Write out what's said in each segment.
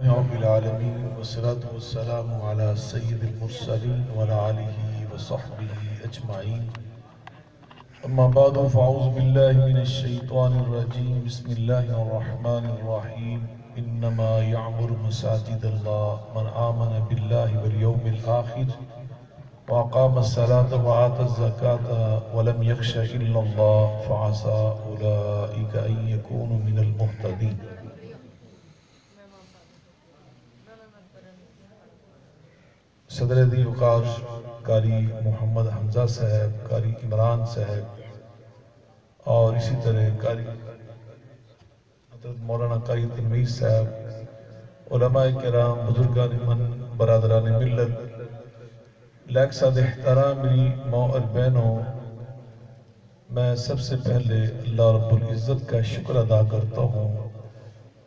رب العالمين والصلاة والسلام على سيد المرسلين وعلى آله وصحبه أجمعين. أما بعد فأعوذ بالله من الشيطان الرجيم. بسم الله الرحمن الرحيم. إنما يعمر مساجد الله من آمن بالله واليوم الآخر وأقام الصلاة وآتى الزكاة ولم يخش إلا الله فعسى أولئك أن يكونوا من المهتدين. صدر ذی وقار قاری محمد حمزہ صاحب، قاری عمران صاحب اور اسی طرح قاری حضرت مولانا قاری تنویر صاحب، علماء کرام، بزرگان من، برادران ملت، لیک ساتھ احترام میری ماں اور بہنوں، میں سب سے پہلے اللہ رب العزت کا شکر ادا کرتا ہوں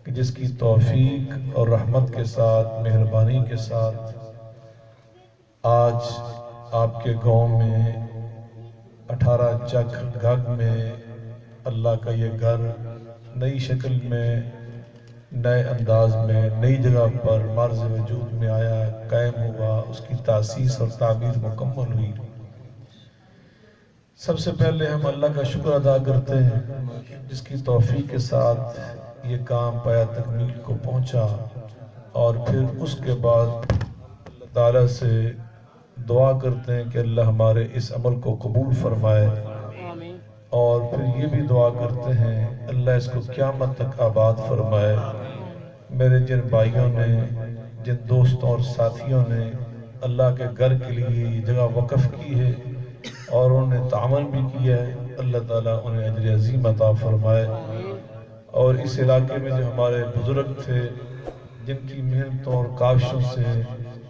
کہ جس کی توفیق اور رحمت کے ساتھ، مہربانی کے ساتھ آج آپ کے گاؤں میں 18 چک گھگ میں اللہ کا یہ گھر نئی شکل میں، نئے انداز میں، نئی جگہ پر مرز وجود میں آیا، قائم ہوا، اس کی تاسیس اور تعمیر مکمل ہوئی۔ سب سے پہلے ہم اللہ کا شکر ادا کرتے ہیں جس کی توفیق کے ساتھ یہ کام پایا تکمیل کو پہنچا، اور پھر اس کے بعد اللہ تعالیٰ سے دعا کرتے ہیں کہ اللہ ہمارے اس عمل کو قبول فرمائے، اور پھر یہ بھی دعا کرتے ہیں اللہ اس کو قیامت تک آباد فرمائے۔ میرے جن بھائیوں نے، جن دوستوں اور ساتھیوں نے اللہ کے گھر کے لیے یہ جگہ وقف کی ہے اور انہوں نے تعاون بھی کیا ہے، اللہ تعالیٰ انہیں اجر عظیم عطا فرمائے۔ اور اس علاقے میں جو ہمارے بزرگ تھے جن کی محنتوں اور کاوشوں سے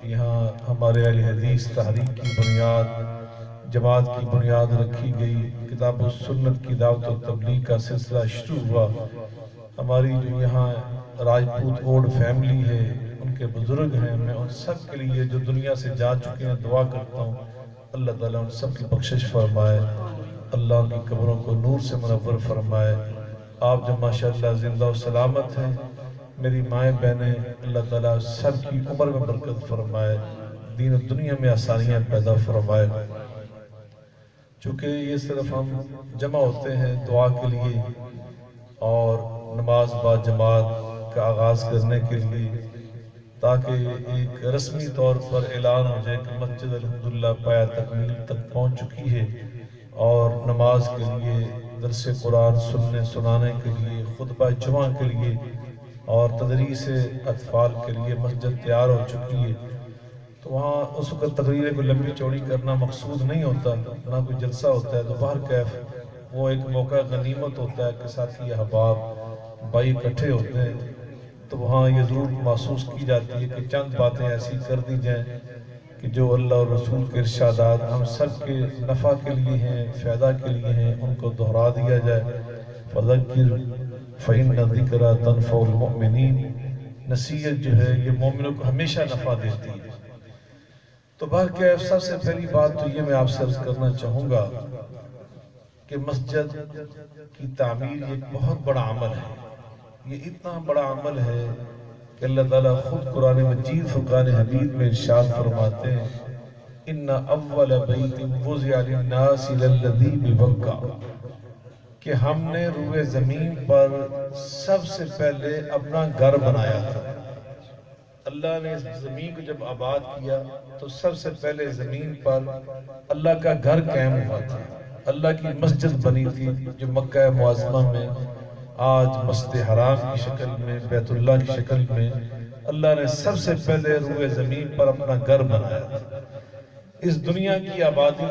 یہاں ہمارے اہل حدیث تحریک کی بنیاد، جماعت کی بنیاد رکھی گئی، کتاب و سنت کی دعوت و تبلیغ کا سلسلہ شروع ہوا، ہماری جو یہاں راجپوت اوڈ فیملی ہے، ان کے بزرگ ہیں، میں ان سب کے لیے جو دنیا سے جا چکے ہیں دعا کرتا ہوں اللہ تعالیٰ ان سب کی بخشش فرمائے، اللہ ان کی قبروں کو نور سے منور فرمائے۔ آپ جو ماشاءاللہ زندہ و سلامت ہیں، میری مائیں بہنیں، اللہ تعالیٰ سب کی عمر میں برکت فرمائے، دین و دنیا میں آسانیاں پیدا فرمائے۔ چونکہ یہ صرف ہم جمع ہوتے ہیں دعا کے لیے اور نماز با جماعت کا آغاز کرنے کے لیے، تاکہ ایک رسمی طور پر اعلان ہو جائے کہ مسجد الحمدللہ پایا تکمیل تک پہنچ چکی ہے، اور نماز کے لیے، درس قرآن سننے سنانے کے لیے، خطبہ جمعہ کے لیے اور تدریس اطفال کے لیے مسجد تیار ہو چکی ہے۔ تو وہاں اس وقت تقریر کو لمبی چوڑی کرنا مقصود نہیں ہوتا، نہ کوئی جلسہ ہوتا ہے، تو باہر کیف وہ ایک موقع غنیمت ہوتا ہے کہ ساتھی احباب بھائی اکٹھے ہوتے ہیں، تو وہاں یہ ضرور محسوس کی جاتی ہے کہ چند باتیں ایسی کر دی جائیں کہ جو اللہ اور رسول کے ارشادات ہم سب کے نفع کے لیے ہیں، فائدہ کے لیے ہیں، ان کو دہرا دیا جائے۔ فذکر فإن ذکرى تنفع المؤمنین، نصیحت جو ہے یہ مومنوں کو ہمیشہ نفع دیتی ہے۔ تو باہر سب سے پہلی بات تو یہ میں آپ سے عرض کرنا چاہوں گا کہ مسجد کی تعمیر ایک بہت بڑا عمل ہے، یہ اتنا بڑا عمل ہے کہ اللہ تعالیٰ خود قرآن مجید فرقان حمید میں ارشاد فرماتے ہیں ان اول بیت وضع للناس للذی ببکہ، کہ ہم نے روئے زمین پر سب سے پہلے اپنا گھر بنایا تھا۔ اللہ نے اس زمین کو جب آباد کیا تو سب سے پہلے زمین پر اللہ کا گھر قائم ہوا تھا، اللہ کی مسجد بنی تھی جو مکہ معظمہ میں آج مسجد حرام کی شکل میں، بیت اللہ کی شکل میں اللہ نے سب سے پہلے روئے زمین پر اپنا گھر بنایا تھا۔ اس دنیا کی آبادی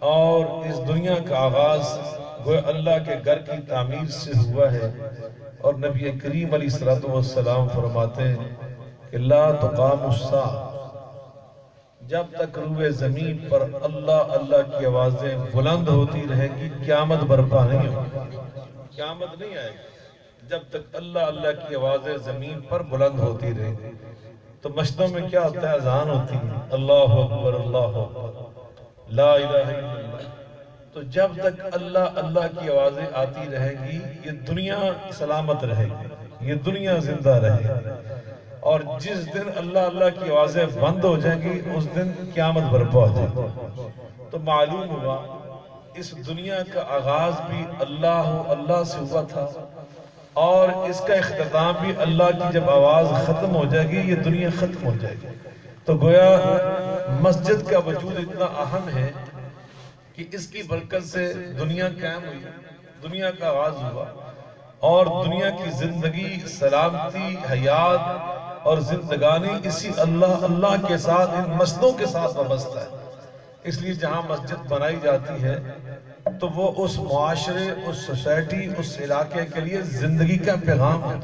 اور اس دنیا کا آغاز گویا اللہ کے گھر کی تعمیر سے ہوا ہے، اور نبی کریم علیہ السلام فرماتے ہیں کہ لا تقام الساعہ، جب تک روئے زمین پر اللہ اللہ کی آوازیں بلند ہوتی رہیں گی قیامت برپا نہیں ہوگی، قیامت نہیں آئے گی جب تک اللہ اللہ کی آوازیں زمین پر بلند ہوتی رہیں گی۔ تو مسجدوں میں کیا ہوتا ہے؟ اذان ہوتی ہے، اللہ اکبر اللہ اکبر لا الہ الا اللہ۔ تو جب تک اللہ اللہ کی آوازیں آتی رہیں گی یہ دنیا سلامت رہے گی، یہ دنیا زندہ رہے گی۔ اور جس دن اللہ اللہ کی آوازیں بند ہو جائیں گی اس دن قیامت برپا ہو جائے گی۔ تو معلوم ہوا اس دنیا کا آغاز بھی اللہ سے ہوا تھا، اور اس کا اختتام بھی اللہ کی جب آواز ختم ہو جائے گی یہ دنیا ختم ہو جائے گی۔ تو گویا مسجد کا وجود اتنا اہم ہے کہ اس کی برکت سے دنیا قائم ہوئی، دنیا کا آغاز ہوا، اور دنیا کی زندگی، سلامتی، حیات اور زندگانی اسی اللہ کے ساتھ، ان مسجدوں کے ساتھ وابستہ ہے۔ اس لیے جہاں مسجد بنائی جاتی ہے تو وہ اس معاشرے، اس سوسائٹی، اس علاقے کے لیے زندگی کا پیغام ہے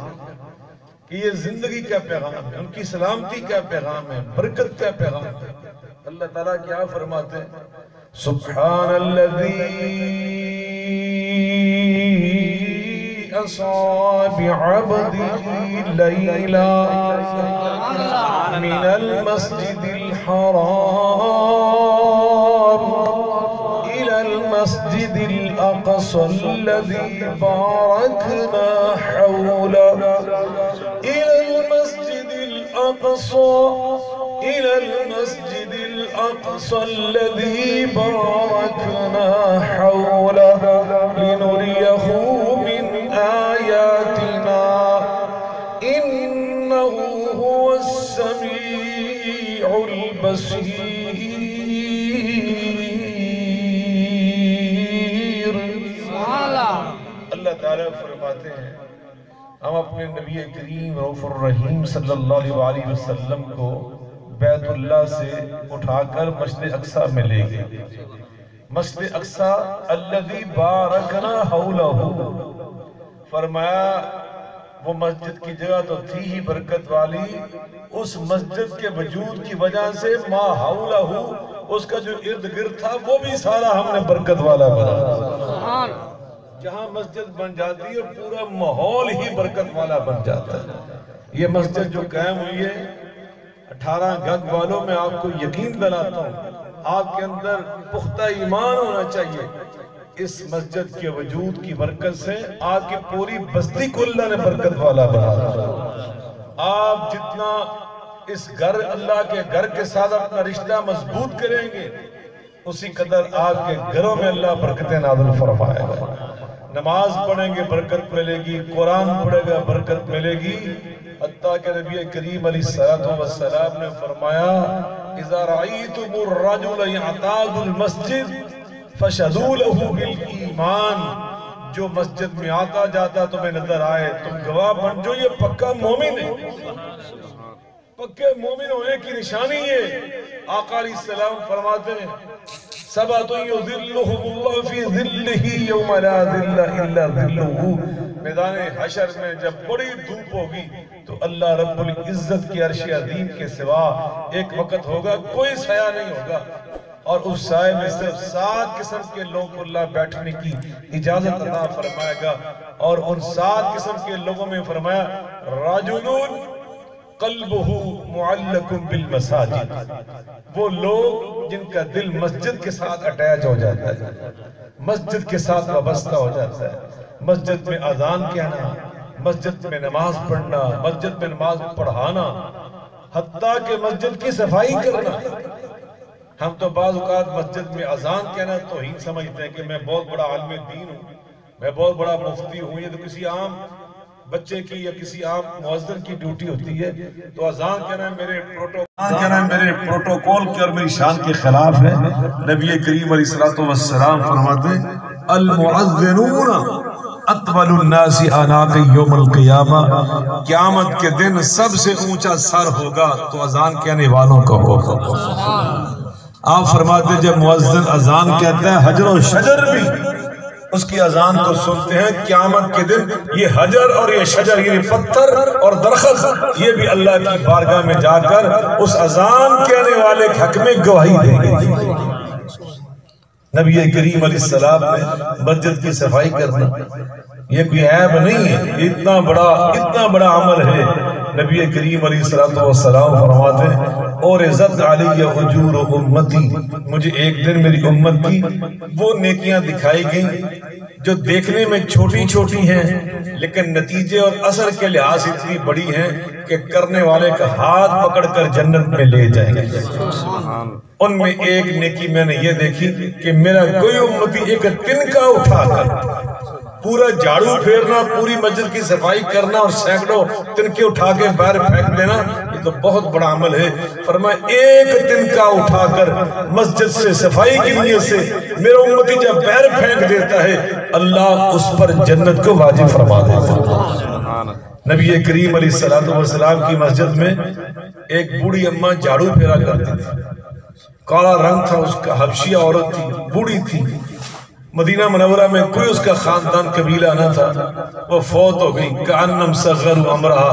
کہ یہ زندگی کا پیغام ہے، ان کی سلامتی کا پیغام ہے، برکت کا پیغام ہے۔ اللہ تعالیٰ کیا فرماتے ہیں؟ سبحان الذی اسری بعبدہ لیلا من المسجد الحرام الى المسجد الاقصى الذي باركنا حوله الى المسجد الاقصى الى المسجد الاقصى الذي باركنا حوله لنريه من آياتنا إنه هو السميع البصير۔ اللہ تعالیٰ فرماتے ہیں ہم اپنے نبی کریم رؤوف الرحیم صلی اللہ علیہ وسلم کو بیت اللہ سے اٹھا کر مسجد اقصیٰ میں لے گئے۔ مسجد اقصیٰ الذی بارکنا حولہ، فرمایا وہ مسجد کی جگہ تو تھی ہی برکت والی، اس مسجد کے وجود کی وجہ سے ما حولہ، اس کا جو ارد گرد تھا وہ بھی سارا ہم نے برکت والا بنا۔ جہاں مسجد بن جاتی ہے پورا ماحول ہی برکت والا بن جاتا ہے۔ یہ مسجد جو قائم ہوئی ہے 18 گز والوں میں آپ کو یقین دلاتا ہوں آپ کے اندر پختہ ایمان ہونا چاہیے۔ اس مسجد کے وجود کی برکت سے آپ کی پوری بستی کو اللہ نے برکت والا بنا دیا۔ آپ جتنا اس گھر، اللہ کے گھر کے ساتھ اپنا رشتہ مضبوط کریں گے اسی قدر آپ کے گھروں میں اللہ برکتیں نازل فرمائے گا۔ نماز پڑھیں گے برکت ملے گی، قرآن پڑھے گا برکت ملے گی، حتیٰ کہ نبی کریم علیہ السلام نے فرمایا اذا رأیتم الرجل یعتاد المسجد فشہدوا لہ بالایمان، جو مسجد میں آتا جاتا تمہیں نظر آئے تم گواہ بن جو یہ پکا مومن ہے۔ پکے مومن ہونے کی نشانی ہے۔ آقا علیہ السلام فرماتے ہیں سبعۃ یظلھم اللہ فی ظلہ یوم لا ظل الا ظلہ، میدان حشر میں جب بڑی دھوپ ہوگی تو اللہ رب العزت کی عرش عظیم کے سوا ایک وقت ہوگا کوئی سایہ نہیں ہوگا، اور اس سائے میں صرف 7 قسم کے لوگوں کو اللہ بیٹھنے کی اجازت عطا فرمائے گا، اور ان 7 قسم کے لوگوں میں فرمایا راجلون قلبہ معلق بالمساجد، وہ لوگ جن کا دل مسجد کے ساتھ اٹیچ ہو جاتا ہے، مسجد کے ساتھ وابستہ ہو جاتا ہے۔ مسجد میں اذان کہنا، مسجد میں نماز پڑھنا، مسجد میں نماز پڑھانا، حتیٰ کہ مسجد کی صفائی کرنا۔ ہم تو بعض اوقات مسجد میں اذان کہنا توہین سمجھتے ہیں کہ میں بہت بڑا عالم دین ہوں، میں بہت بڑا مفتی ہوں، یہ تو کسی عام بچے کی یا کسی عام مؤذن کی ڈیوٹی ہوتی ہے، تو اذان کہنا میرے پروٹوکول کے اور میری شان کے خلاف ہے۔ نبی کریم علیہ السلام فرماتے ہیں المعذنون اطول الناس اعناقا یوم القیامہ، قیامت کے دن سب سے اونچا سر ہوگا تو اذان کہنے والوں کا ہوگا۔ آپ فرماتے ہیں جب مؤذن اذان کہتا ہے حجر و شجر بھی اس کی اذان کو سنتے ہیں، قیامت کے دن یہ حجر اور یہ شجر، یہ پتھر اور درخت، یہ بھی اللہ کی بارگاہ میں جا کر اس اذان کہنے والے کے حق میں گواہی دیں گے۔ نبی کریم علیہ السلام نے مسجد کی صفائی کرنا یہ کوئی عیب نہیں ہے، اتنا بڑا عمل ہے۔ نبی کریم علیہ السلام فرماتے ہیں اور عزت علی اجور امتی، مجھے ایک دن میری امت کی وہ نیکیاں دکھائی گئیں جو دیکھنے میں چھوٹی چھوٹی ہیں لیکن نتیجے اور اثر کے لحاظ سے اتنی بڑی ہیں کہ کرنے والے کا ہاتھ پکڑ کر جنت میں لے جائیں گے۔ ان میں ایک نیکی میں نے یہ دیکھی کہ میرا کوئی امتی ایک تنکا اٹھا کر پورا جھاڑو پھیرنا، پوری مسجد کی صفائی کرنا اور سینکڑوں تنکے اٹھا کے باہر پھینک دینا، یہ تو بہت بڑا عمل ہے۔ فرمایا ایک تنکا اٹھا کر مسجد سے صفائی کی نیت سے میرا امتی جب باہر پھینک دیتا ہے اللہ اس پر جنت کو واجب فرما دیتا ہے۔ نبی کریم علیہ السلام کی مسجد میں ایک بوڑھی اماں جھاڑو پھیرا کرتی تھی، کالا رنگ تھا اس کا، حبشیہ عورت تھی، بوڑھی تھی۔ مدینہ منورہ میں کوئی اس کا خاندان قبیلہ نہ تھا، وہ فوت ہو گئی۔ کأنم صغر امرہا،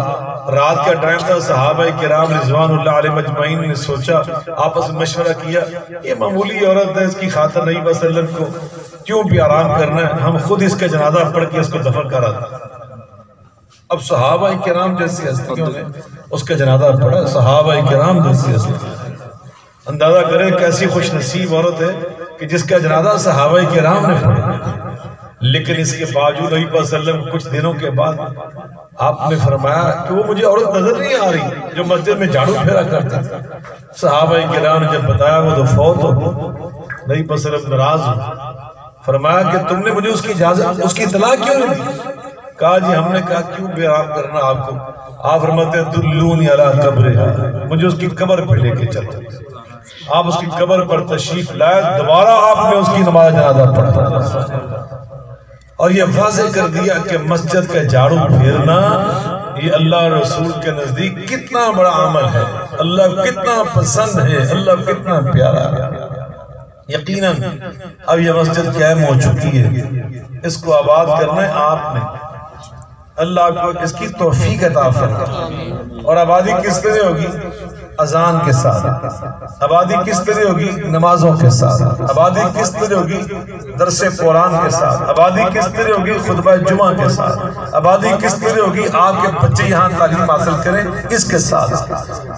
رات کا ٹائم تھا، صحابہ کرام رضوان اللہ علیہ مجمعین نے سوچا، آپس میں مشورہ کیا، یہ معمولی عورت ہے، اس کی خاطر نبی صلی اللہ علیہ وسلم کو کیوں بھی آرام کرنا ہے، ہم خود اس کا جنازہ پڑھ کے اس کو دفن کرا دیں۔ اب صحابہ کرام جیسی ہستیوں نے اس کا جنازہ پڑھا، صحابہ کرام جیسی ہستیوں، اندازہ کرے کیسی خوش نصیب عورت ہے کہ جس کا جنازہ صحابہ کرام نے پڑھا۔ لیکن اس کے باوجود نبی صلی اللہ علیہ وسلم کچھ دنوں کے بعد آپ نے فرمایا کہ وہ مجھے عورت نظر نہیں آ رہی جو مسجد میں جھاڑو پھیرا کرتا تھا۔ صحابہ کرام نے جب بتایا وہ تو فوت ہو، نبی صلی اللہ علیہ وسلم ناراض ہو، فرمایا کہ تم نے مجھے اس کی اجازت، اس کی اطلاع کیوں نہیں دی؟ کہا جی ہم نے کہا کیوں بے آرام کرنا آپ کو؟ آپ فرماتے ہیں دلونی علی قبرہا، مجھے اس کی قبر پہ لے کے چلو۔ آپ اس کی قبر پر تشریف لائے، دوبارہ آپ نے اس کی نماز جنازہ پڑھا اور یہ واضح کر دیا کہ مسجد کا جھاڑو پھیرنا یہ اللہ رسول کے نزدیک کتنا بڑا عمل ہے، اللہ کتنا پسند ہے، اللہ کتنا پیارا ہے۔ یقیناً اب یہ مسجد قائم ہو چکی ہے، اس کو آباد کرنا ہے آپ نے، اللہ کو اس کی توفیق عطا فرمائے۔ اور آبادی کس طرح ہوگی؟ اذان کے ساتھ۔ آبادی کس طرح ہوگی؟ نمازوں کے ساتھ۔ آبادی کس طرح ہوگی؟ درس قرآن کے ساتھ۔ آبادی کس طرح ہوگی؟ خطبہ جمعہ کے ساتھ۔ آبادی کس طرح ہوگی؟ آپ کے بچے یہاں تعلیم حاصل کریں اس کے ساتھ۔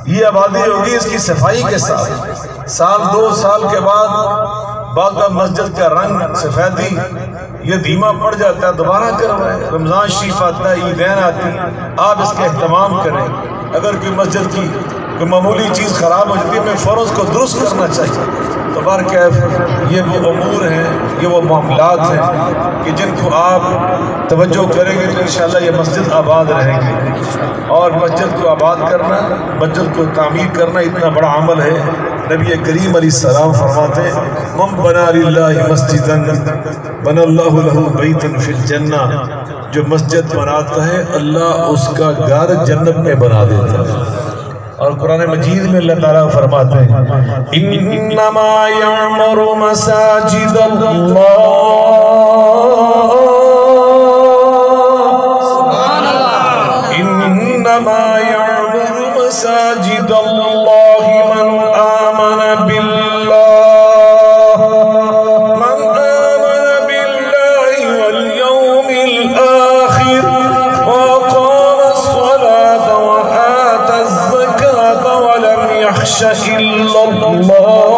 یہ آبادی ہوگی اس کی صفائی کے ساتھ۔ سال دو سال کے بعد بعض مسجد کا رنگ سفیدی یہ دھیما پڑ جاتا ہے، دوبارہ کروائیں۔ رمضان شریف آتا ہے، عیدین آتی، آپ اس کا اہتمام کریں۔ اگر کوئی مسجد کی کوئی معمولی چیز خراب ہو جاتی ہے میں فوراً اس کو درست کرنا چاہیے۔ تو بہرکیف یہ وہ امور ہیں، یہ وہ معاملات ہیں کہ جن کو آپ توجہ کریں گے تو انشاءاللہ یہ مسجد آباد رہے گی۔ اور مسجد کو آباد کرنا، مسجد کو تعمیر کرنا اتنا بڑا عمل ہے۔ نبی کریم علیہ السلام فرماتے ہیں من بنا للہ مسجدا بنا اللہ لہ بیتا فی الجنہ، جو مسجد بناتا ہے اللہ اس کا گھر جنت میں بنا دیتا ہے۔ اور قرآن مجید میں اللہ تعالیٰ فرماتے ہیں انما یعمر مساجد اللہ، انما یعمر مساجد اللہ من آمن باللہ والیوم الآخر وقام الصلاة وآت الزکاة ولم یخش الا اللہ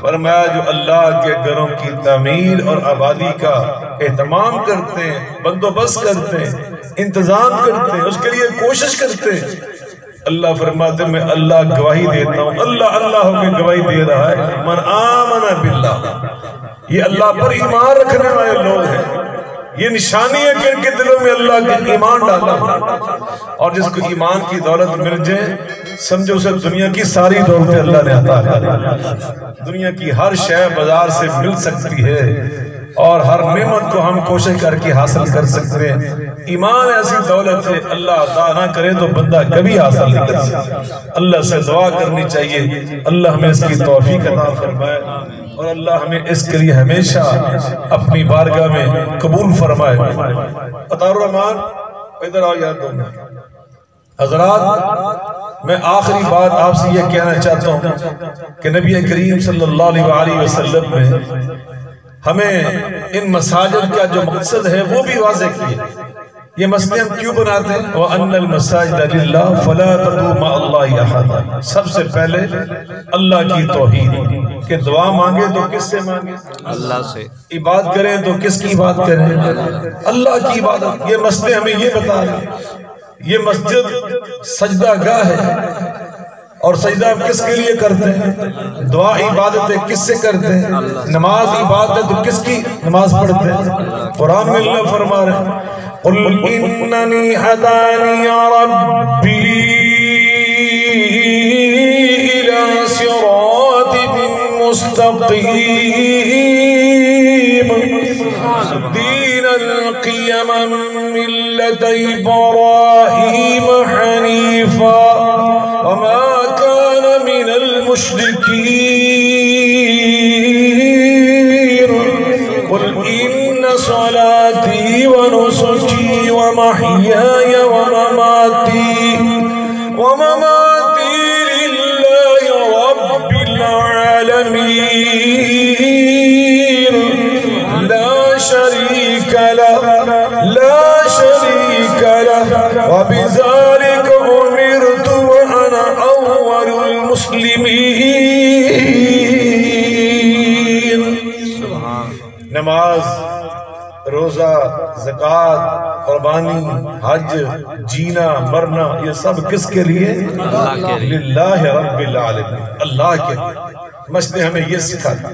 فرمایا جو اللہ کے گھروں کی تعمیر اور آبادی کا اہتمام کرتے ہیں، بندوبست کرتے ہیں، انتظام کرتے ہیں، اس کے لیے کوشش کرتے ہیں، اللہ فرماتے ہیں میں اللہ گواہی دیتا ہوں، اللہ اللہ ہو کے گواہی دے رہا ہے من آمن باللہ، یہ اللہ پر ایمان رکھنے والے لوگ ہیں۔ یہ نشانی ہے کہ ان کے دلوں میں اللہ کا ایمان ڈالا، اور جس کو ایمان کی دولت مل جائے سمجھو اسے دنیا کی ساری دولتیں اللہ نے عطا کر، دنیا کی ہر شے بازار سے مل سکتی ہے اور ہر نعمت کو ہم کوشش کر کے حاصل کر سکتے ہیں۔ ایمان ایسی دولت ہے اللہ عطا نہ کرے تو بندہ کبھی حاصل نہیں کر سکتا۔ اللہ سے دعا کرنی چاہیے اللہ ہمیں اس کی توفیق عطا فرمائے اور اللہ ہمیں اس کے لیے ہمیشہ اپنی بارگاہ میں قبول فرمائے۔ عطاء الرحمان ادھر آؤ یاد دو حضرات، میں آخری بات آپ سے یہ کہنا چاہتا ہوں کہ نبی کریم صلی اللہ علیہ وسلم نے ہمیں ان مساجد کا جو مقصد ہے وہ بھی واضح کیا۔ یہ مسجد ہم کیوں بناتے ہیں؟ وَأَنَّ الْمَسَاجِدَ لِلَّهِ فَلَا تَدْعُوا مَعَ اللَّهِ أَحَدًا۔ سب سے پہلے اللہ کی توحید کہ دعا مانگے تو کس سے مانگے؟ اللہ سے۔ عبادت کریں تو کس کی عبادت کریں؟ اللہ کی عبادت۔ یہ مسجد ہمیں یہ بتا رہے ہیں، یہ مسجد سجدہ گاہ ہے، اور سجدہ ہم کس کے لیے کرتے ہیں؟ دعا عبادت کس سے کرتے ہیں؟ نماز عبادت تو کس کی نماز پڑھتے ہیں؟ قرآن میں اللہ فرما رہے ہیں قُلْ إِنَّنِي هَدَانِيَ رَبِّي إِلَى صِرَاطٍ مُسْتَقِيمٍ دِينًا قِيَمًا مِلَّةَ إِبْرَاهِيمَ حَنِيفًا وَمَا كَانَ مِنَ الْمُشْرِكِينَ قُلْ إِنَّ صَلَاتِي وَنُسُكِي وَمَحْيَايَ وَمَمَاتِي لِلَّهِ رَبِّ الْعَالَمِينَ لَا شَرِيكَ لَهُ وَبِذَلِكَ أُمِرْتُ وَأَنَا أَوَّلُ الْمُسْلِمِينَ۔ نماز، روزہ، زکوٰۃ، قربانی، حج، جینا مرنا، یہ سب کس کے لیے؟ للہ رب العالمین، اللہ کے لیے۔ مسجد ہمیں یہ سکھاتی،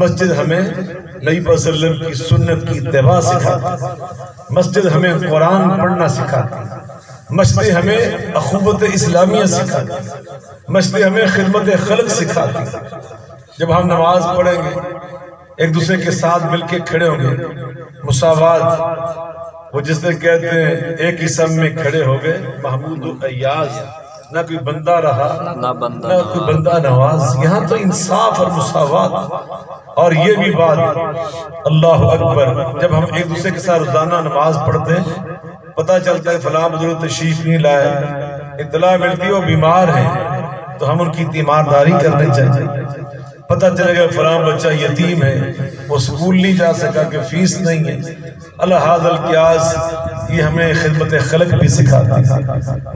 مسجد ہمیں نبی صلی اللہ علیہ وسلم کی سنت کی اتباع سکھاتی، مسجد ہمیں قرآن پڑھنا سکھاتی، مسجد ہمیں اخوت اسلامیہ سکھاتی، مسجد ہمیں خدمت خلق سکھاتی۔ جب ہم نماز پڑھیں گے ایک دوسرے کے ساتھ مل کے کھڑے ہوں گے، مساوات، وہ جس نے کہتے ہیں ایک ہی سم میں کھڑے ہو گئے، محمود و ایاز، نہ کوئی بندہ رہا نہ کوئی بندہ نواز، یہاں تو انصاف اور مساوات۔ اور یہ بھی بات اللہ اکبر، جب ہم ایک دوسرے کے ساتھ روزانہ نماز پڑھتے ہیں، پتہ چلتا ہے فلاں بزرگ تشریف نہیں لائے، اطلاع ملتی ہے وہ بیمار ہیں تو ہم ان کی تیمارداری کرنے چاہیے۔ پتہ چلے گا فلاں بچہ یتیم ہے، وہ سکول نہیں جا سکا کہ فیس نہیں ہے، الحاظ القیاس، یہ ہمیں خدمت خلق بھی سکھاتی ہے۔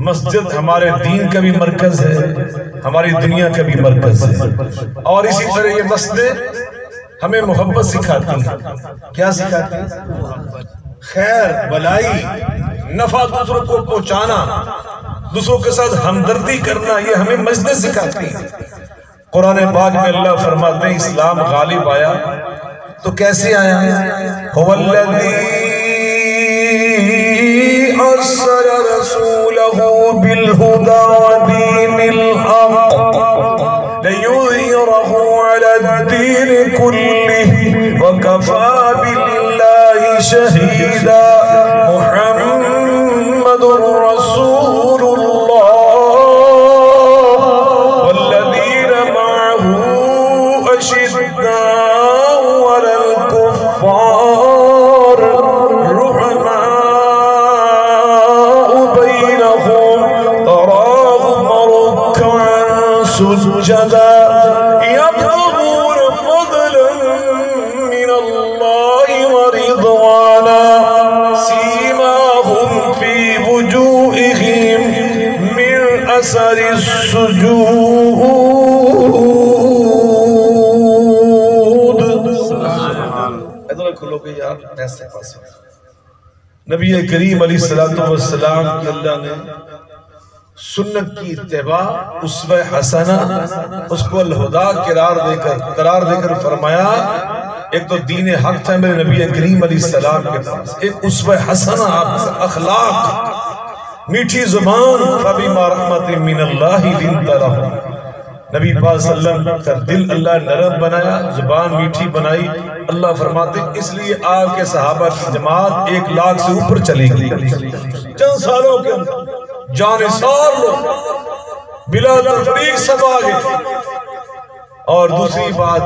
مسجد ہمارے دین کا بھی مرکز ہے، ہماری دنیا کا بھی مرکز ہے، اور اسی طرح یہ مسجد ہمیں محبت سکھاتی ہے۔ کیا سکھاتی ہے؟ خیر، بلائی، نفع دوسروں کو پہنچانا، دوسروں کے ساتھ ہمدردی کرنا، یہ ہمیں مسجد سکھاتی ہے۔ قرآن پاک میں اللہ فرماتے ہیں اسلام غالب آیا تو کیسے آیا؟ هو الذی ارسل رسولہ بالہدى ودین الحق لیظہرہ علی الدین کلہ وکفى باللہ شہیدا محمد رسول اللہ أشداء على الكفار رحماء بينهم تراهم ركعا سجدا يبتغون فضلا من الله ورضوانا سيماهم في وجوههم من أثر السجود۔ نبی کریم علیہ السلام کی اللہ نے سنت کی اتباع اسوہ حسنہ، اس کو الہدا قرار دے کر فرمایا ایک تو دین حق تھا میرے نبی کریم علیہ السلام کے پاس، ایک اسوہ حسنہ اخلاق، میٹھی زبان، فَبِمَا رَحْمَةٍ مِّنَ اللَّهِ لِنْتَ لَهُمْ۔ نبی پاک صلی اللہ علیہ وسلم کا دل اللہ نرم بنایا، زبان میٹھی بنائی۔ اللہ فرماتے اس لیے آپ کے صحابہ کی جماعت 1,00,000 سے اوپر چلی گئی، چند سالوں کے اندر جانثار لوگ بلا تفریق سب آگے۔ اور دوسری بات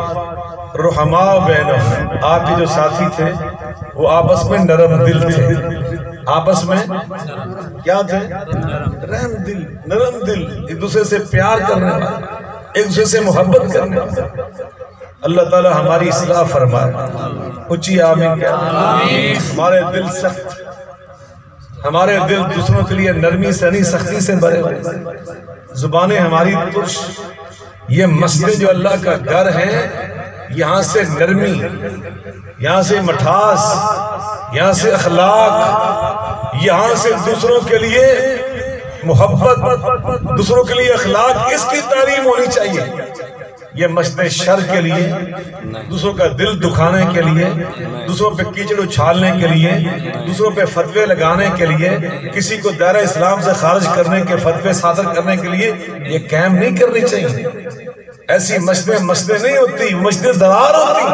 رحما بینہم، آپ کے جو ساتھی تھے وہ آپس میں نرم دل تھے، آپس میں کیا تھے؟ رحم دل، نرم دل، ایک دوسرے سے پیار کرنے والے، ایک دوسرے سے محبت کرنے والے۔ اللہ تعالی ہماری اصلاح فرمائے، اونچی آمین کیا؟ ہمارے دل سخت، ہمارے دل دوسروں کے لیے نرمی سے نہیں سختی سے بھرے ہوئے، زبانیں ہماری ترش، یہ مسجد جو اللہ کا گھر ہے، یہاں سے نرمی، یہاں سے مٹھاس، یہاں سے اخلاق، یہاں سے دوسروں کے لیے محبت، دوسروں کے لیے اخلاق، اس کی تعلیم ہونی چاہیے۔ یہ مسجد شر کے لیے، دوسروں کا دل دکھانے کے لیے، دوسروں پہ کیچڑ اچھالنے کے لیے، دوسروں پہ فتوے لگانے کے لیے، کسی کو دائرہ اسلام سے خارج کرنے کے فتوے صادر کرنے کے لیے یہ کام نہیں کرنی چاہیے۔ ایسی مسجدیں نہیں ہوتی، مسجدیں ضرار ہوتی،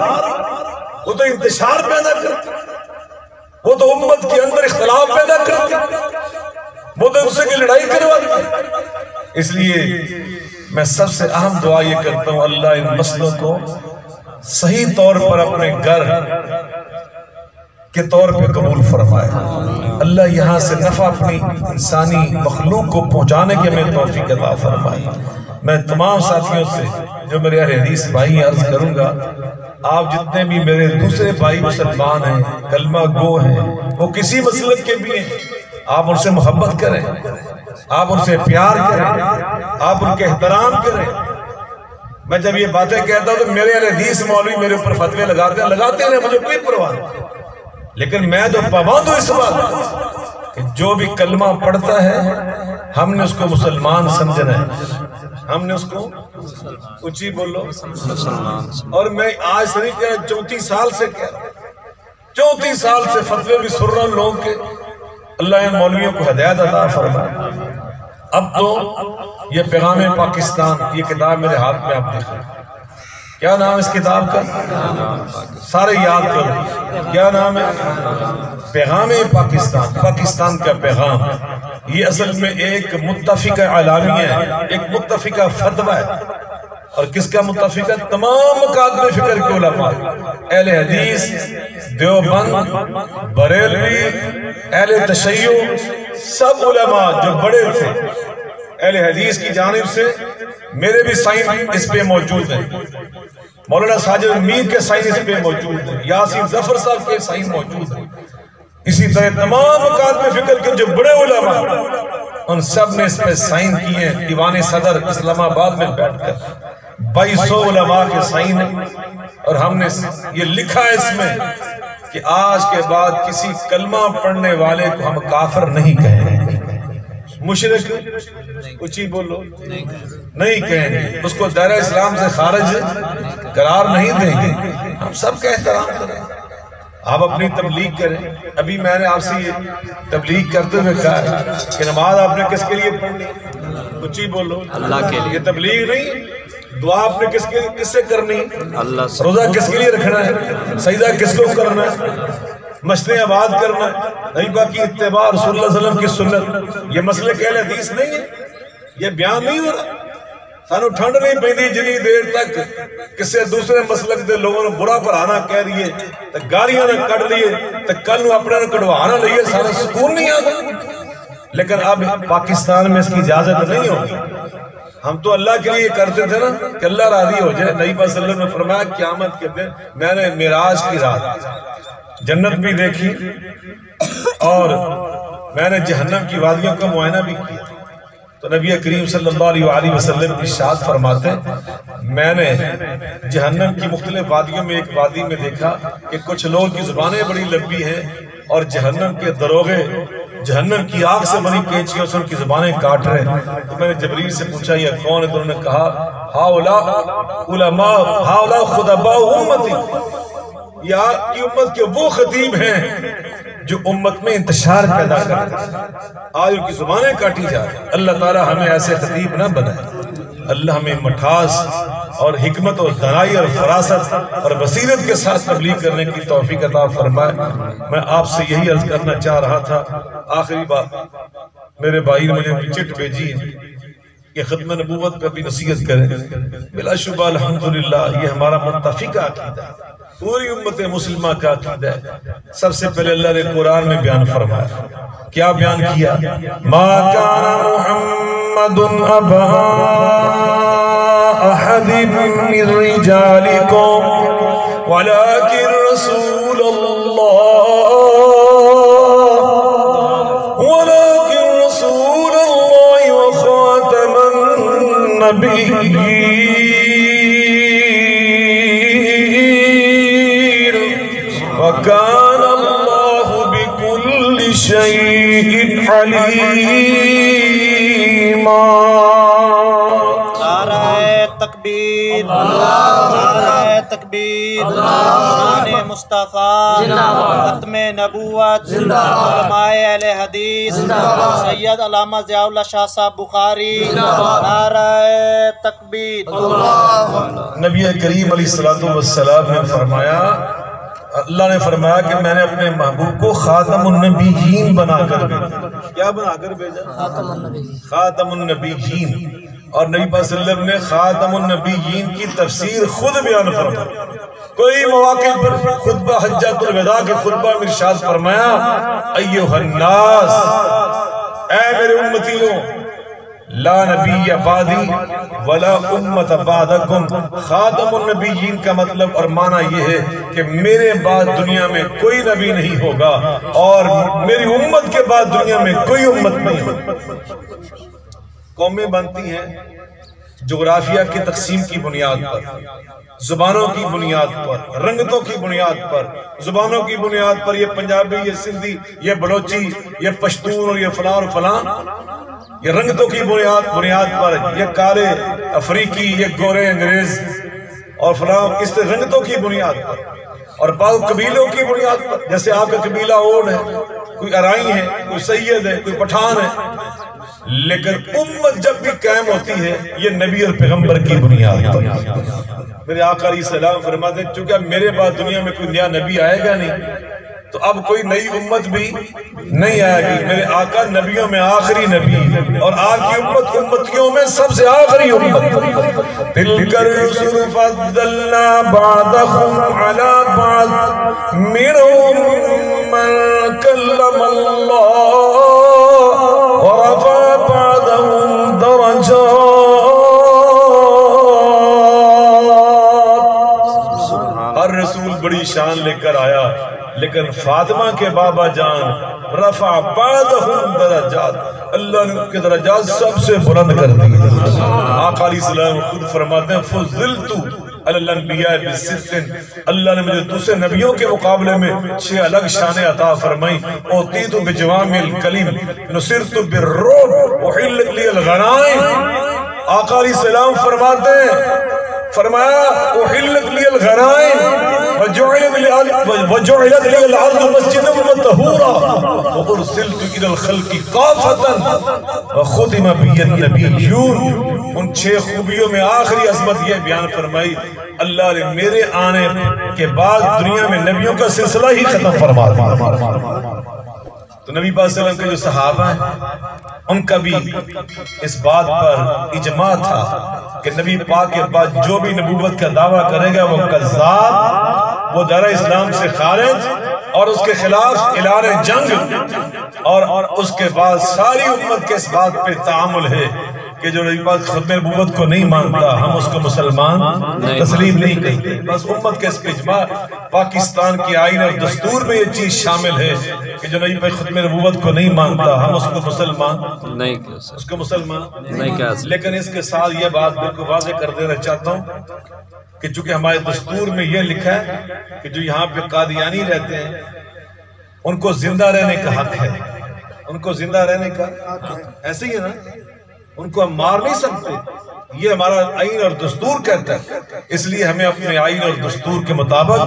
وہ تو انتشار پیدا کرتی، وہ تو امت کے اندر اختلاف پیدا کرتی، وہ تو دوسرے کی لڑائی کرواتی۔ اس لیے میں سب سے اہم دعا یہ کرتا ہوں، اللہ ان مسئلوں کو صحیح طور پر اپنے گھر کے طور پہ قبول فرمائے۔ اللہ یہاں سے نفع اپنی انسانی مخلوق کو پہنچانے کے میں توفیق عطا فرمائے۔ میں تمام ساتھیوں سے جو میرے اہل حدیث بھائی عرض کروں گا، آپ جتنے بھی میرے دوسرے بھائی مسلمان ہیں، کلمہ گو ہیں، وہ کسی مسلک کے بھی ہیں، آپ ان سے محبت کریں، آپ ان سے پیار کریں، آپ ان کے احترام کریں۔ میں جب یہ باتیں کہتا ہوں تو میرے اہل حدیث مولوی میرے اوپر فتوے لگاتے ہیں، مجھے کوئی پرواہ نہیں، لیکن میں تو پابند ہوں اس بات کہ جو بھی کلمہ پڑھتا ہے ہم نے اس کو مسلمان سمجھنا ہے، ہم نے اس کو اونچی بولو اور میں آج سے نہیں کہہ رہا، 34 سال سے کہہ رہا ہوں، 34 سال سے فتوے بھی سن رہا ہوں لوگوں کے۔ اللہ ان مولویوں کو ہدایت عطا فرمائے۔ اب تو یہ پیغام پاکستان، یہ کتاب میرے ہاتھ میں آپ دیکھ رہے ہیں، کیا نام اس کتاب کا؟ سارے یاد کرو، کیا نام ہے؟ پیغام پاکستان، پاکستان کا پیغام۔ یہ اصل میں ایک متفقہ اعلامیہ ہے، ایک متفقہ فتویٰ ہے، اور کس کا متفقہ؟ تمام مکاتب فکر کے علماء، اہل حدیث، دیوبند، بریلوی، اہل تشیع، سب علماء جو بڑے تھے اہل حدیث کی جانب سے، میرے بھی سائن اس پہ موجود ہیں، مولانا ساجد میر کے سائن اس پہ موجود ہیں، یاسین ظفر صاحب کے سائن موجود ہیں، اسی طرح تمام مکاتب فکر کے جو بڑے علماء ان سب نے اس پہ سائن کیے ہیں۔ دیوان صدر اسلام آباد میں بیٹھ کر 2200 علماء کے سائن ہیں، اور ہم نے یہ لکھا ہے اس میں کہ آج کے بعد کسی کلمہ پڑھنے والے کو ہم کافر نہیں کہیں گے، مشرک اونچی بولو نہیں کہیں گے، اس کو دائرہ اسلام سے خارج قرار نہیں دیں گے، ہم سب کا احترام کریں۔ آپ اپنی تبلیغ کریں۔ ابھی میں نے آپ سے یہ تبلیغ کرتے ہوئے کہا ہے کہ نماز آپ نے کس کے لیے پڑھنی؟ اونچی بولو اللہ کے لیے۔ یہ تبلیغ نہیں، دعا آپ نے کس سے کرنی؟ اللہ سے۔ روزہ کس کے لیے رکھنا ہے؟ سجدہ کس کو کرنا ہے؟ مسجدیں آباد کرنا ہے؟ نہیں، باقی اتباع رسول اللہ صلی اللہ علیہ وسلم کی سنت، یہ مسئلے اہل حدیث نہیں ہے، یہ بیان نہیں ہو رہا۔ سانو ٹھنڈ نہیں پیندی جنی دیر تک کسے دوسرے مسلک دے لوگوں نے برا پرانا کہہ رہی ہے، تو گالیاں نے کڑ لیے، تو کل نو اپنے نے کڑوانا لئیے، سارا سکون نہیں آتا۔ لیکن اب پاکستان میں اس کی اجازت نہیں ہوگی۔ ہم تو اللہ کے لیے کرتے تھے نا کہ اللہ راضی ہو جائے۔ نبی صلی اللہ علیہ وسلم نے فرمایا قیامت کے دن میں نے معراج کی رات جنت بھی دیکھی اور میں نے جہنم کی وادیوں کا معائنہ بھی کیا، تو نبی کریم صلی اللہ علیہ وسلم ارشاد فرماتے ہیں میں نے جہنم کی مختلف وادیوں میں ایک وادی میں دیکھا کہ کچھ لوگوں کی زبانیں بڑی لمبی ہیں اور جہنم کے دروغے جہنم کی آگ سے بنی کینچیوں سے ان کی زبانیں کاٹ رہے ہیں۔ تو میں نے جبریل سے پوچھا یہ کون ہے؟ تو انہوں نے کہا ہاؤلاء علماء ہاؤلاء خطباء امتی، یہ آپ کی امت کے وہ خطیب ہیں جو امت میں انتشار پیدا کرتے ہیں، آج ان کی زبانیں کاٹی جا رہی ہیں۔ اللہ تعالی ہمیں ایسے خطیب نہ بنائے، اللہ ہمیں مٹھاس اور حکمت اور دانائی اور فراست اور بصیرت کے ساتھ تبلیغ کرنے کی توفیق عطا فرمائے۔ میں آپ سے یہی عرض کرنا چاہ رہا تھا۔ آخری بات، میرے بھائی نے مجھے چٹ بھیجی ہے، کہ ختم نبوت پہ بھی نصیحت کریں. بلا شبہ الحمدللہ یہ ہمارا متفقہ عقیدہ ہے، پوری امت مسلمہ کا عقیدہ ہے. سب سے پہلے اللہ نے قرآن میں بیان فرمایا، کیا بیان کیا؟ ما کان محمد ابا احد من رجالکم ولكن رسول اللہ وخاتم النبیین وكان اللہ بكل شيء عليما. تکبیر، نعرہ تکبیر، قرآن مصطفیٰ، ختم نبوت، علماء اہل حدیث، سید علامہ ضیاء اللہ شاہ صاحب بخاری، نعرہ تکبیر. نبی کریم علیہ السلام نے فرمایا، اللہ نے فرمایا کہ میں نے اپنے محبوب کو خاتم النبیین بنا کر بھیجا. کیا بنا کر بھیجا؟ خاتم النبیین. اور نبی صلی اللہ علیہ وسلم نے خاتم النبیین کی تفسیر خود بیان فرمایا. کوئی مواقع پر خطبہ حجۃ الوداع کے خطبہ میں ارشاد فرمایا، ایھا الناس، اے میرے امتیوں، لا نبی بعدی ولا امت بعدکم. خاتم النبیین کا مطلب اور معنی یہ ہے کہ میرے بعد دنیا میں کوئی نبی نہیں ہوگا اور میری امت کے بعد دنیا میں کوئی امت نہیں ہوگی. قومیں بنتی ہیں جغرافیہ کی تقسیم کی بنیاد پر، زبانوں کی بنیاد پر، رنگتوں کی بنیاد پر. زبانوں کی بنیاد پر یہ پنجابی، یہ سندھی، یہ بلوچی، یہ پشتون اور یہ فلاں اور فلاں. یہ رنگتوں کی بنیاد پر، یہ کالے افریقی، یہ گورے انگریز اور فلاں، اس طرح رنگتوں کی بنیاد پر. اور بعض قبیلوں کی بنیاد پر، جیسے آپ کا قبیلہ اوڑ ہے، کوئی ارائی ہے، کوئی سید ہے، کوئی پٹھان ہے. لیکن امت جب بھی قائم ہوتی ہے یہ نبی اور پیغمبر کی بنیاد پر. میرے آقا علیہ السلام فرماتے ہیں چونکہ میرے بعد دنیا میں کوئی نیا نبی آئے گا نہیں تو اب کوئی نئی امت بھی نہیں آئے گی. میرے آقا نبیوں میں آخری نبی اور آپ کی امت امتیوں میں سب سے آخری امت. تلک الرسل فضلنا بعضهم على بعض منهم من کلم اللہ ورفع بعضهم درجات. ہر رسول بڑی شان لے کر آیا لیکن فاطمہ کے بابا جان رفع بعضهم درجات، اللہ نے ان کے درجات سب سے بلند کر دی. آقا علیہ السلام خود فرماتے ہیں فضلت علی الانبیاء بست، اللہ نے مجھے دوسرے نبیوں کے مقابلے میں 6 الگ شانیں عطا فرمائیں. اوتیت بجوامع الکلم، نصرت بالرعب، احلت لی الغنائم. آقا علیہ السلام فرماتے ہیں، فرمایا احلت لی الغنائم وجعلت لی الارض مسجدا وطہورا وارسلت الی الخلق کافۃ وختم بی النبیون. ان 6 خوبیوں میں آخری عظمت یہ بیان فرمائی، اللہ نے میرے آنے کے بعد دنیا میں نبیوں کا سلسلہ ہی ختم فرما دیا. تو نبی پاک صلی اللہ علیہ وسلم کے جو صحابہ ہیں ان کا بھی اس بات پر اجماع تھا کہ نبی پاک کے بعد جو بھی نبوت کا دعویٰ کرے گا وہ کذاب، وہ دار اسلام سے خارج اور اس کے خلاف اعلان جنگ. اور اس کے بعد ساری امت کے اس بات پہ تعامل ہے کہ جو نبی پاک ختم نبوت کو نہیں مانتا ہم اس کو مسلمان تسلیم نہیں کہتے. بس امت کے اس پہ اجماع. پاکستان کی آئین اور دستور میں یہ چیز شامل ہے کہ جو نبی پاک ختم نبوت کو نہیں مانتا ہم اس کو مسلمان نہیں کہہ سکتے. لیکن اس کے ساتھ یہ بات بالکل واضح کر دینا چاہتا ہوں کہ چونکہ ہمارے دستور میں یہ لکھا ہے کہ جو یہاں پہ قادیانی رہتے ہیں ان کو زندہ رہنے کا حق ہے. ان کو زندہ رہنے کا ایسے ہی ہے نا، ان کو ہم مار نہیں سکتے. یہ ہمارا آئین اور دستور کہتا ہے. اس لیے ہمیں اپنے آئین اور دستور کے مطابق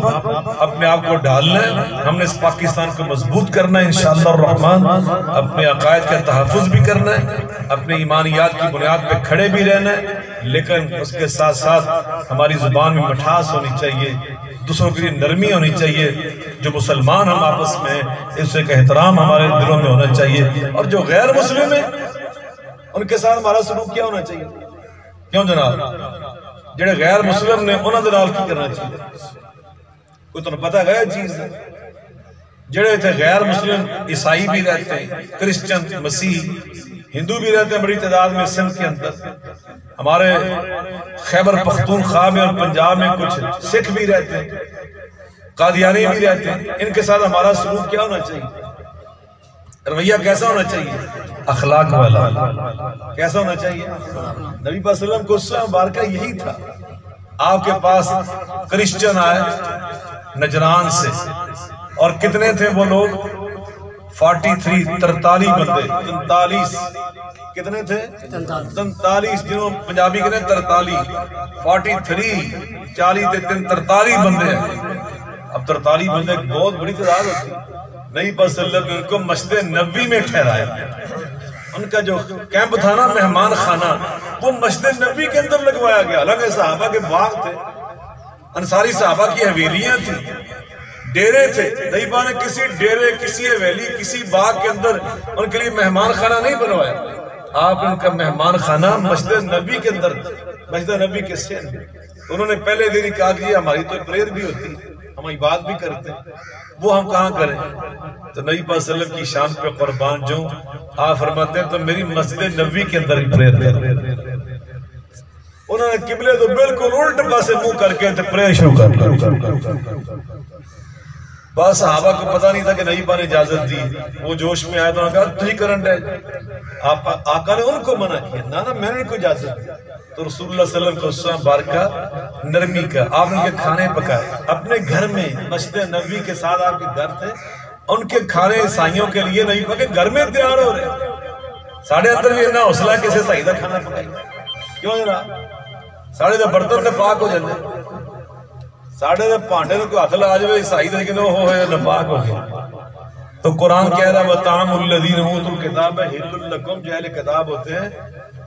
اپنے آپ کو ڈھالنا ہے. ہم نے اس پاکستان کو مضبوط کرنا ہے انشاءاللہ الرحمن. اپنے عقائد کا تحفظ بھی کرنا ہے، اپنے ایمانیات کی بنیاد پہ کھڑے بھی رہنا ہے. لیکن اس کے ساتھ ساتھ ہماری زبان میں مٹھاس ہونی چاہیے، دوسروں کے لیے نرمی ہونی چاہیے. جو مسلمان ہم آپس میں اس سے احترام ہمارے دلوں میں ہونا چاہیے. اور جو غیر مسلم ہیں ان کے ساتھ ہمارا سلوک کیا ہونا چاہیے؟ کیوں جناب جڑے غیر مسلم نے انہوں دے نال کی کرنا چاہیے؟ کوئی تمہیں پتہ ہے چیز ہے؟ جڑے تھے غیر مسلم عیسائی بھی رہتے ہیں، کرسچن، مسیح، ہندو بھی رہتے ہیں بڑی تعداد میں سندھ کے اندر، ہمارے خیبر پختونخوا میں اور پنجاب میں کچھ سکھ بھی رہتے ہیں، قادیانی بھی رہتے ہیں۔ ان کے ساتھ ہمارا سلوک کیا ہونا چاہیے؟ رویہ کیسا ہونا چاہیے؟ اخلاق والا کیسا ہونا چاہیے؟ نبی صلی اللہ علیہ وسلم کو اسلام مبارکہ یہی تھا۔ آپ کے پاس کرسچن آئے نجران سے، اور کتنے تھے وہ لوگ؟ 43 بندے، 43 کتنے تھے؟ 43 جنہوں پنجابی کہتے ہیں 43، 43 40 تے 43 بندے ہیں۔ اب 43 بندے ایک بہت بڑی تعداد ہوتی ہے۔ نبی صلی اللہ علیہ وسلم نے ان کو مسجد نبوی میں ٹھہرایا۔ ان کا جو کیمپ تھا نا، مہمان خانہ، وہ مسجد نبوی کے اندر لگوایا گیا۔ حالانکہ صحابہ کے باغ تھے، انصاری صحابہ کی حویلیاں تھیں، ڈیرے تھے۔ نبی پاک نے کسی ڈیرے، کسی حویلی، کسی باغ کے اندر ان کے لیے مہمان خانہ نہیں بنوایا۔ آپ ان کا مہمان خانہ مسجد نبوی کے اندر، مسجد نبوی کے سین میں۔ انہوں نے پہلے دن ہی کہا کہ ہماری تو پریئر بھی ہوتی ہے، ہم عبادت بھی کرتے ہیں، وہ ہم کہاں کریں؟ تو نبی پاک صلی اللہ علیہ وسلم کی شان پہ قربان جو آپ فرماتے ہیں تو میری مسجد نبوی کے اندر ہی پریئر کریں۔ انہوں نے قبلے تو بالکل الٹ پاسے منہ کر کے پریئر شروع کر دیا۔ بعض صحابہ کو پتہ نہیں تھا کہ نبی پاک نے اجازت دی، وہ جوش میں آیا تو انہوں نے کہا تو ہی کرنٹ ہے۔ آقا نے ان کو منع کیا، نا میں نے کوئی اجازت دی۔ تو رسول اللہ صلی اللہ علیہ وسلم کو اسلام بارکہ نرمی کا، آپ نے ان کے کھانے پکائے اپنے گھر میں، مسجد نبوی کے ساتھ آپ کے گھر تھے، ان کے کھانے عیسائیوں کے لیے نہیں پکے، گھر میں تیار ہو رہے۔ ساڑھے اندر بھی اتنا حوصلہ کسے صحیح دا کھانا پکائی؟ کیوں جناب؟ ساڑھے دے برتن تے پاک ہو جاتے، ساڑھے دے پانڈے نے کوئی ہاتھ لا جائے عیسائی دے کہ وہ ہوئے ناپاک ہو گیا۔ تو قرآن کہہ رہا ہے وَطَعَامُ الَّذِينَ أُوتُوا الْكِتَابَ حِلٌّ لَكُمْ، جو اہل کتاب ہوتے ہیں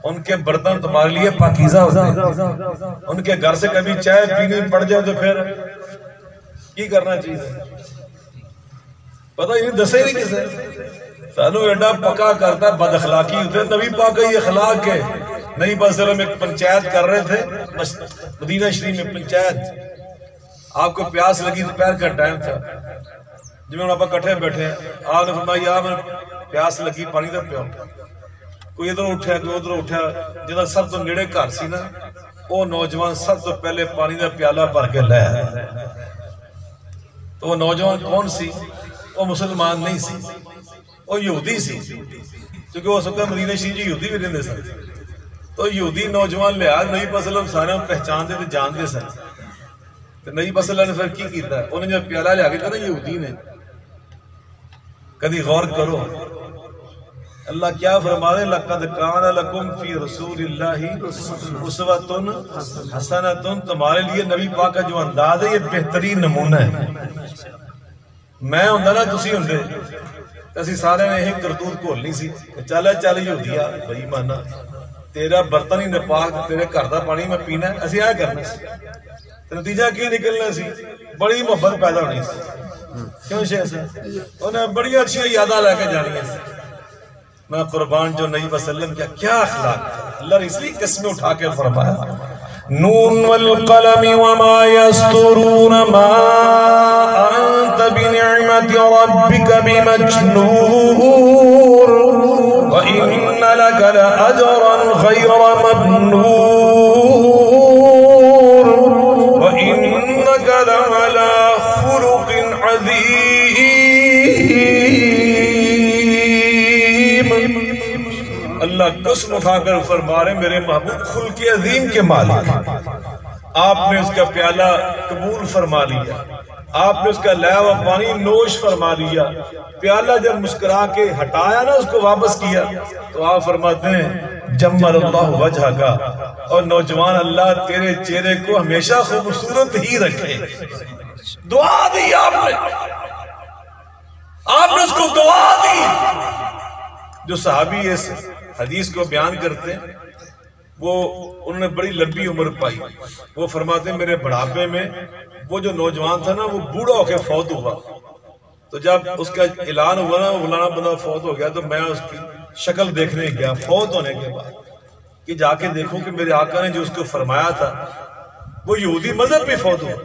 ان کے برتن تمہارے لیے پاکیزہ ہوتے ہیں۔ ان کے گھر سے کبھی چائے پینی پڑ جائے تو پھر کی کرنا چاہیے؟ پتہ ہی نہیں، دسے نہیں کسے سانو ایڈا پکا کرتا ہے، بد اخلاقی ہوتے ہیں۔ نبی پاک کا یہ اخلاق ہے۔ نبی پاک صلی اللہ علیہ وسلم ایک پنچایت کر رہے تھے مدینہ شریف میں، پنچایت، آپ کو پیاس لگی، دوپہر کا ٹائم تھا، جب میں آپ کٹھے بیٹھے ہیں، آپ نے فرمایا آپ پیاس لگی، پانی دے پیو۔ کوئی ادھر اٹھا، کوئی ادھر اٹھا، جنہاں سب تو نیڑے گھر سی نا، وہ نوجوان سب تو پہلے پانی دا پیالہ بھر کے لے آیا۔ تو وہ نوجوان کون سی؟ وہ مسلمان نہیں سی، وہ یہودی سی، کیونکہ وہ سب کا مدینہ شریف جی یہودی بھی رہندے سن۔ تو یہودی نوجوان لے آیا، نبی صلی اللہ علیہ وسلم سارے پہچان دے تے جان دے سن۔ تو نبی صلی اللہ علیہ وسلم نے پھر کی کیتا ہے؟ انہیں جب پیالہ لے آ کے نا یہودی نے، کدی غور کرو اللہ کیا فرما رہے لَقَدْ كَانَ لَكُمْ فِي رَسُولِ اللَّهِ أُسْوَةٌ حَسَنَةٌ، تمہارے لیے نبی پاک کا جو انداز ہے یہ بہترین نمونہ ہے۔ میں ہوندہ نا تسی ہوندے، اسی سارے نے ایک کرتوت کھولنی سی، چل یہودیا بھائی مانا تیرا برتن ہی نپاک، تیرے گھر دا پانی میں پینا ہے، اسی آیا کرنا سی۔ نتیجہ کی نکلنا سی؟ بڑی محبت پیدا ہونی سی۔ کیوں شیخ سے انہیں بڑی اچھی یاداں لے کے جانی ہے۔ میں قربان جو نبی صلی اللہ علیہ وسلم کیا اخلاق تھا، اللہ نے اس لیے قسمیں اٹھا کے فرمایا نون والقلم وما يسطرون ما انت بنعمت ربك بمجنون وان لك لاجرا غير ممنون وانك لعلى خلق عظيم۔ اللہ قسم اٹھا کر فرما رہے میرے محبوب خلق عظیم کے مالک، آپ نے اس کا پیالہ قبول فرما لیا، آپ نے اس کا لیا ہوا پانی نوش فرما لیا، پیالہ جب مسکرا کے ہٹایا نا اس کو واپس کیا تو آپ فرماتے ہیں جمل اللہ وجہ کا، اور نوجوان اللہ تیرے چہرے کو ہمیشہ خوبصورت ہی رکھے۔ دعا دی آپ نے اس کو دعا دی۔ جو صحابی اس حدیث کو بیان کرتے ہیں وہ انہوں نے بڑی لمبی عمر پائی، وہ فرماتے ہیں میرے بڑھاپے میں وہ جو نوجوان تھا نا وہ بوڑھا ہو کے فوت ہوا، تو جب اس کا اعلان ہوا نا فلانا بندہ فوت ہو گیا تو میں اس کی شکل دیکھنے گیا فوت ہونے کے بعد کہ جا کے دیکھو کہ میرے آقا نے جو اس کو فرمایا تھا وہ یہودی مذہب بھی فوت ہو.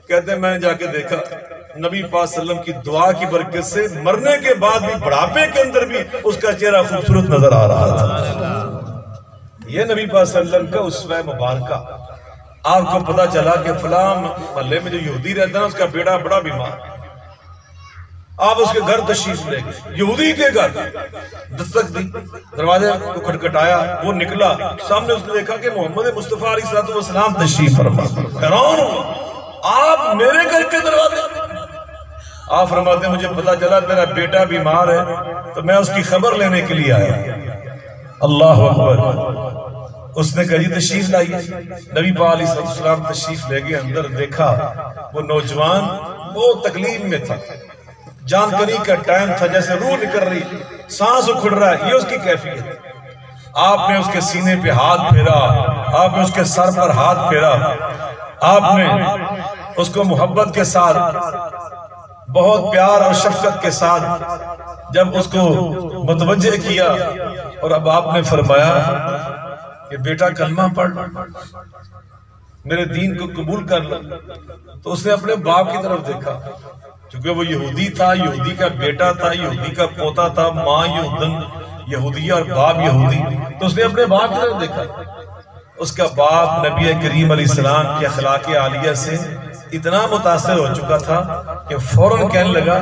کہتے ہیں میں نے جا کے دیکھا نبی پاک صلی اللہ علیہ وسلم کی دعا کی برکت سے مرنے کے بعد بھی بڑھاپے کے اندر بھی اس کا چہرہ خوبصورت نظر آ رہا تھا. یہ نبی پاک صلی اللہ علیہ وسلم کا اسوہ مبارکہ. آپ کو پتا چلا کہ فلاں محلے میں جو یہودی رہتا ہے اس کا بیٹا بڑا بیمار. آپ اس کے گھر تشریف لے گئے, یہودی کے گھر دستک دی, دروازے کو کھٹکھٹایا, وہ نکلا, سامنے اس نے دیکھا کہ محمد مصطفیٰ علیہ السلام تشریف فرما. حیران ہوں, آپ میرے گھر کے دروازے. آپ فرماتے ہیں مجھے پتا چلا تیرا بیٹا بیمار ہے تو میں اس کی خبر لینے کے لیے آیا. اللہ اکبر. اس نے کہا جی تشریف لائیے. نبی پاک علیہ السلام تشریف لے گئے. اندر دیکھا وہ نوجوان بہت تکلیف میں تھا, جان کنی کا ٹائم تھا, جیسے روح نکل رہی, سانس اکھڑ رہا ہے, یہ اس کی کیفیت. آپ نے اس کے سینے پہ ہاتھ پھیرا, آپ نے اس کے سر پر ہاتھ پھیرا, آپ نے اس کو محبت کے ساتھ, بہت پیار اور شفقت کے ساتھ جب اس کو متوجہ کیا, اور اب آپ نے فرمایا کہ بیٹا کلمہ پڑھ, میرے دین کو قبول کر لو. تو اس نے اپنے باپ کی طرف دیکھا, چونکہ وہ یہودی تھا, یہودی کا بیٹا تھا, یہودی کا پوتا تھا, ماں یہودن یہودی اور باپ یہودی, تو اس نے اپنے باپ کی طرف دیکھا. اس کا باپ نبی کریم علیہ السلام کی اخلاق عالیہ سے اتنا متاثر ہو چکا تھا کہ فوراً کہنے لگا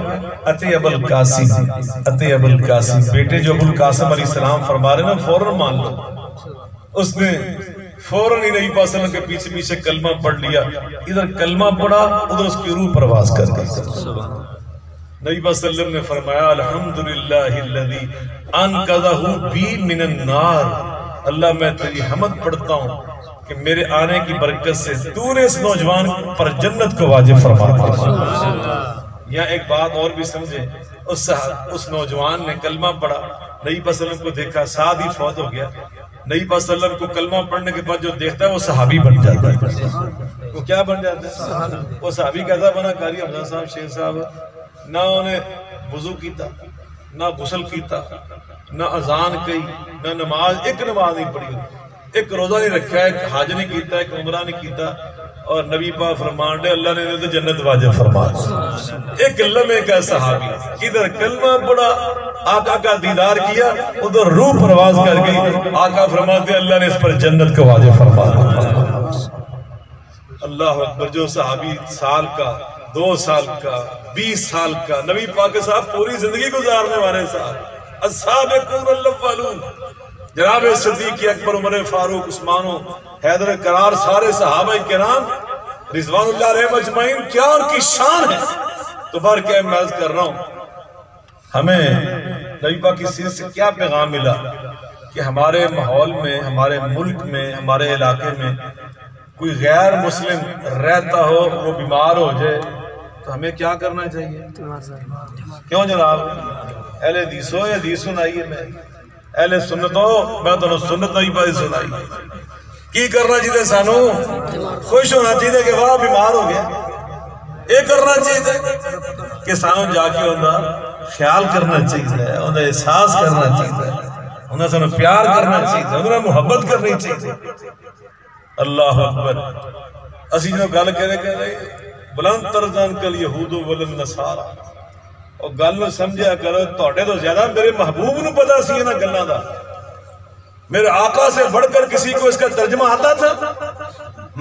اتے ابو القاسم, اتے ابو القاسم. بیٹے جو ابو القاسم علیہ السلام فرما رہے نا فوراً مان لو. اس نے فوراً ہی نبی پاک صلی اللہ علیہ وسلم کے پیچھے پیچھے کلمہ پڑھ لیا. ادھر کلمہ پڑھا, ادھر اس کی روح پرواز کر گئی. نبی پاک صلی اللہ علیہ وسلم نے فرمایا الحمدللہ الذی انقذہ بی من النار. اللہ میں تیری حمد پڑھتا ہوں کہ میرے آنے کی برکت سے تو نے اس نوجوان پر جنت کو واجب فرما دیا. یہاں ایک بات اور بھی سمجھے, اس نوجوان نے کلمہ پڑھا, نبی پاک صلی اللہ علیہ وسلم کو دیکھا, ساتھ ہی فوت ہو گیا. نبی پاک صلی اللہ علیہ وسلم کو کلمہ پڑھنے کے بعد جو دیکھتا ہے وہ صحابی بن جاتا ہے. وہ کیا بن جاتا ہے؟ وہ صحابی کیسا بنا؟ قاری حمزہ صاحب, شیر صاحب, نہ انہیں وضو کیتا, نہ غسل کیتا, نہ اذان کی, نہ نماز, ایک نماز نہیں پڑھی, ایک روزہ نہیں رکھا, ایک حج نہیں کیتا, ایک عمرہ نہیں کیتا, اور نبی پاک فرمان دے اللہ نے تو جنت واجب فرما. ایک لمحے کا صحابی, ادھر کلمہ پڑھا, آقا کا دیدار کیا, ادھر روح پرواز کر گئی, آقا فرماتے اللہ نے اس پر جنت کو واجب فرما. اللہ اکبر. جو صحابی سال کا, 2 سال کا, 20 سال کا نبی پاک کے ساتھ پوری زندگی گزارنے والے صاحب, السابقون الاولون, جناب صدیق اکبر, عمر فاروق, عثمان و حیدر کرار, سارے صحابہ کرام رضوان اللہ علیہم اجمعین, کیا ان کی شان ہے. تو بار کیا میں عرض کر رہا ہوں, ہمیں نبی پاک کی سیرت سے کیا پیغام ملا کہ ہمارے ماحول میں, ہمارے ملک میں, ہمارے علاقے میں کوئی غیر مسلم رہتا ہو, وہ بیمار ہو جائے تو ہمیں کیا کرنا چاہیے؟ کیوں جناب؟ اہل حدیث ہو یا حدیث سنائیے, میں اہل سنت ہو, میں تو سنت نہیں پائی سنائی. کی کرنا چاہیے سانو؟ خوش ہونا چاہیے کہ واہ بیمار ہو گیا. یہ کرنا چاہیے کہ سانو جا کے انہاں خیال کرنا چاہیے, انہاں احساس کرنا چاہیے, انہاں سانو پیار کرنا چاہیے, انہاں محبت کرنی چاہیے. اللہ اکبر. اسی جو گل کرے کہ بلند ترزان کل یہود ولن نصارا, اور گل نو سمجھا کرو, تہاڈے تو زیادہ میرے محبوب نو پتا سی انہاں گلاں دا. میرے آقا سے بڑھ کر کسی کو اس کا ترجمہ آتا تھا,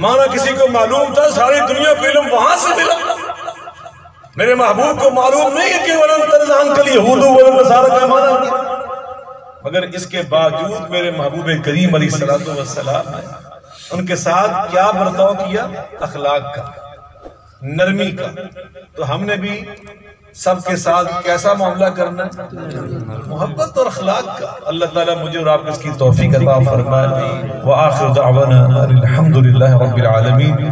مانا کسی کو معلوم تھا, ساری دنیا کو علم وہاں سے ملا. میرے محبوب کو معلوم نہیں ہے کہ ولن ترزان کل یہود ولن نصارا کا معنی, مگر اس کے باوجود میرے محبوب کریم علیہ السلام نے ان کے ساتھ کیا برتاؤ کیا؟ اخلاق کا, نرمی کا. تو ہم نے بھی سب کے ساتھ کیسا معاملہ کرنا ہے؟ محبت اور اخلاق کا. اللہ تعالیٰ مجھے اور آپ کو اس کی توفیق عطا فرمائے. وآخر دعوانا الحمدللہ رب العالمین.